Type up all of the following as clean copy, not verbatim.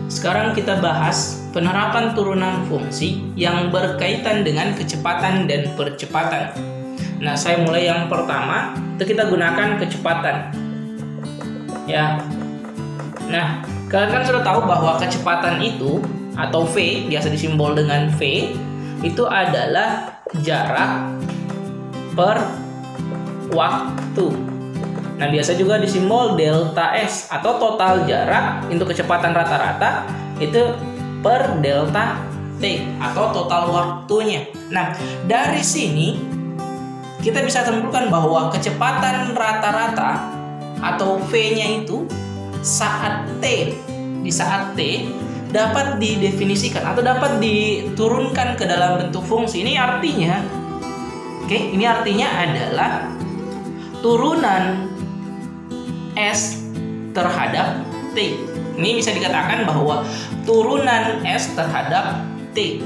Sekarang kita bahas penerapan turunan fungsi yang berkaitan dengan kecepatan dan percepatan. Nah, saya mulai yang pertama, itu kita gunakan kecepatan. Ya. Nah, kalian kan sudah tahu bahwa kecepatan itu atau V, biasa disimbol dengan V, itu adalah jarak per waktu. Nah, biasa juga disimbol delta S atau total jarak untuk kecepatan rata-rata itu per delta T atau total waktunya. Nah, dari sini kita bisa simpulkan bahwa kecepatan rata-rata atau V-nya itu saat T, di saat T dapat didefinisikan atau dapat diturunkan ke dalam bentuk fungsi. Ini artinya, ini artinya adalah turunan S terhadap T. Ini bisa dikatakan bahwa turunan S terhadap T.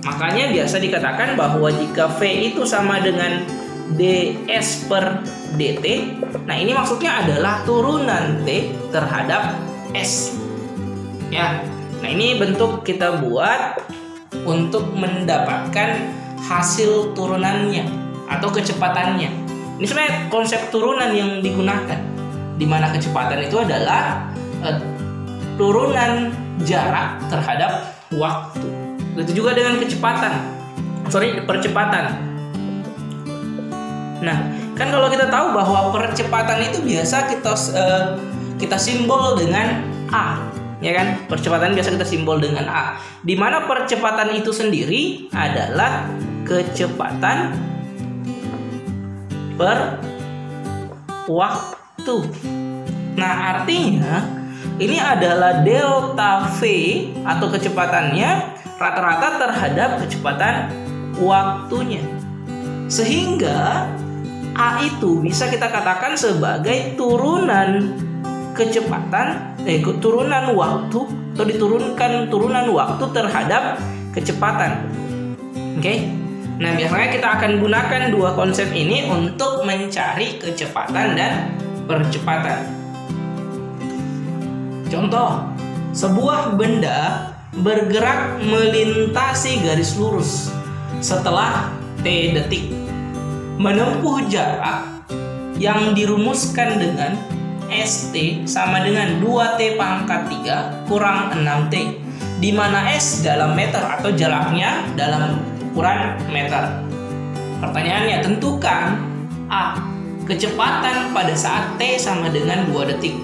Makanya biasa dikatakan bahwa jika V itu sama dengan ds per dt, nah ini maksudnya adalah turunan T terhadap S. Ya, nah ini bentuk kita buat untuk mendapatkan hasil turunannya atau kecepatannya. Ini sebenarnya konsep turunan yang digunakan, di mana kecepatan itu adalah turunan jarak terhadap waktu. Begitu juga dengan percepatan. Nah, kan kalau kita tahu bahwa percepatan itu biasa kita simbol dengan A, ya kan? Percepatan biasa kita simbol dengan A. Di mana percepatan itu sendiri adalah kecepatan per waktu. Nah, artinya ini adalah delta V atau kecepatannya rata-rata terhadap kecepatan waktunya. Sehingga A itu bisa kita katakan sebagai turunan kecepatan, turunan waktu atau diturunkan turunan waktu terhadap kecepatan. Oke. Nah, biasanya kita akan gunakan dua konsep ini untuk mencari kecepatan dan percepatan. Contoh, sebuah benda bergerak melintasi garis lurus setelah T detik, menempuh jarak yang dirumuskan dengan ST sama dengan 2T pangkat 3 kurang 6T, di mana S dalam meter atau jaraknya dalam ukuran meter. Pertanyaannya, tentukan A, kecepatan pada saat T sama dengan 2 detik.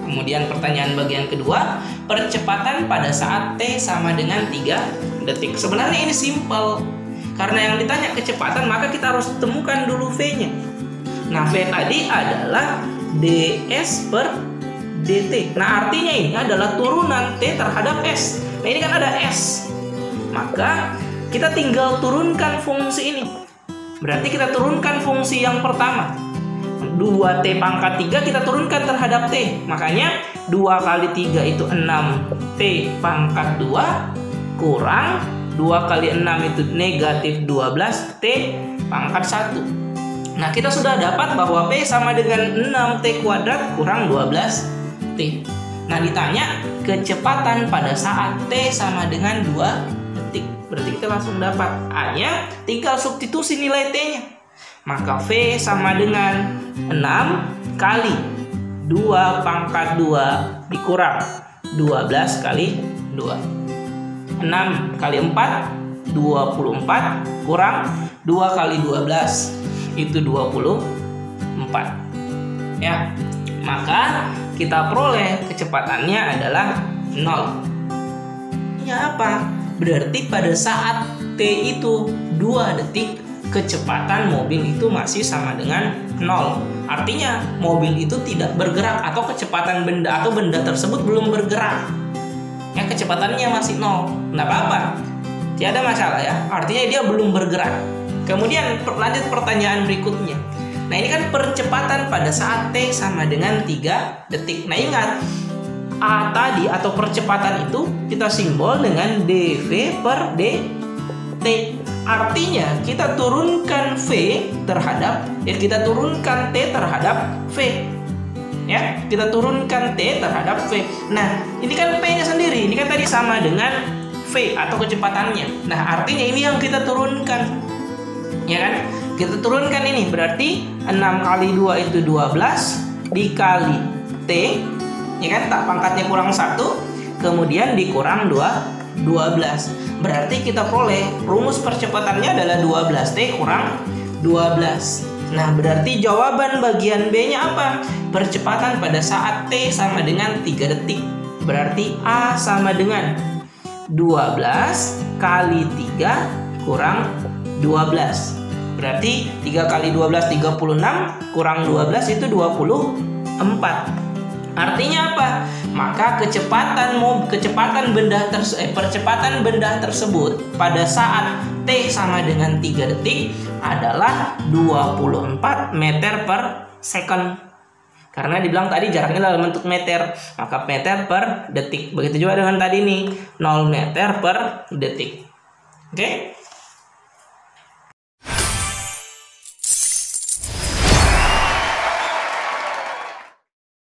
Kemudian pertanyaan bagian kedua, percepatan pada saat T sama dengan 3 detik. Sebenarnya ini simpel. Karena yang ditanya kecepatan, maka kita harus temukan dulu V-nya. Nah, V tadi adalah ds per dt. Nah, artinya ini adalah turunan T terhadap S. Nah, ini kan ada S. Maka kita tinggal turunkan fungsi ini. Berarti kita turunkan fungsi yang pertama. 2T pangkat 3 kita turunkan terhadap T. Makanya 2 kali 3 itu 6T pangkat 2 kurang 2 kali 6 itu negatif 12T pangkat 1. Nah, kita sudah dapat bahwa P sama dengan 6T kuadrat kurang 12T. Nah, ditanya kecepatan pada saat T sama dengan 2 detik. Berarti kita langsung dapat A-nya, tinggal substitusi nilai T-nya. Maka V sama dengan 6 kali 2 pangkat 2 dikurang 12 kali 2. 6 kali 4 24 kurang 2 kali 12 itu 24. Ya. Maka kita peroleh kecepatannya adalah 0. Ya, apa? Berarti pada saat T itu 2 detik, kecepatan mobil itu masih sama dengan 0. Artinya mobil itu tidak bergerak atau kecepatan benda atau benda tersebut belum bergerak. Ya, kecepatannya masih 0. Nggak apa-apa. Tiada masalah ya. Artinya dia belum bergerak. Kemudian lanjut pertanyaan berikutnya. Nah, ini kan percepatan pada saat T sama dengan 3 detik. Nah, ingat A tadi atau percepatan itu kita simbol dengan dv per dt. Artinya kita turunkan V terhadap kita turunkan T terhadap V. Ya, kita turunkan T terhadap V. Nah, ini kan P-nya sendiri. Ini kan tadi sama dengan V atau kecepatannya. Nah, artinya ini yang kita turunkan. Ya kan? Kita turunkan ini. Berarti 6 kali 2 itu 12 dikali T. Ya kan? Tak pangkatnya kurang 1. Kemudian dikurang 12. Berarti kita peroleh rumus percepatannya adalah 12T kurang 12. Nah, berarti jawaban bagian B-nya apa? Percepatan pada saat T sama dengan 3 detik. Berarti A sama dengan 12 kali 3 kurang 12. Berarti 3 kali 12 36 kurang 12 itu 24. Artinya apa? Maka percepatan benda tersebut pada saat T sama dengan 3 detik adalah 24 meter per second. Karena dibilang tadi jaraknya dalam bentuk meter, maka meter per detik. Begitu juga dengan tadi nih, 0 meter per detik. Oke?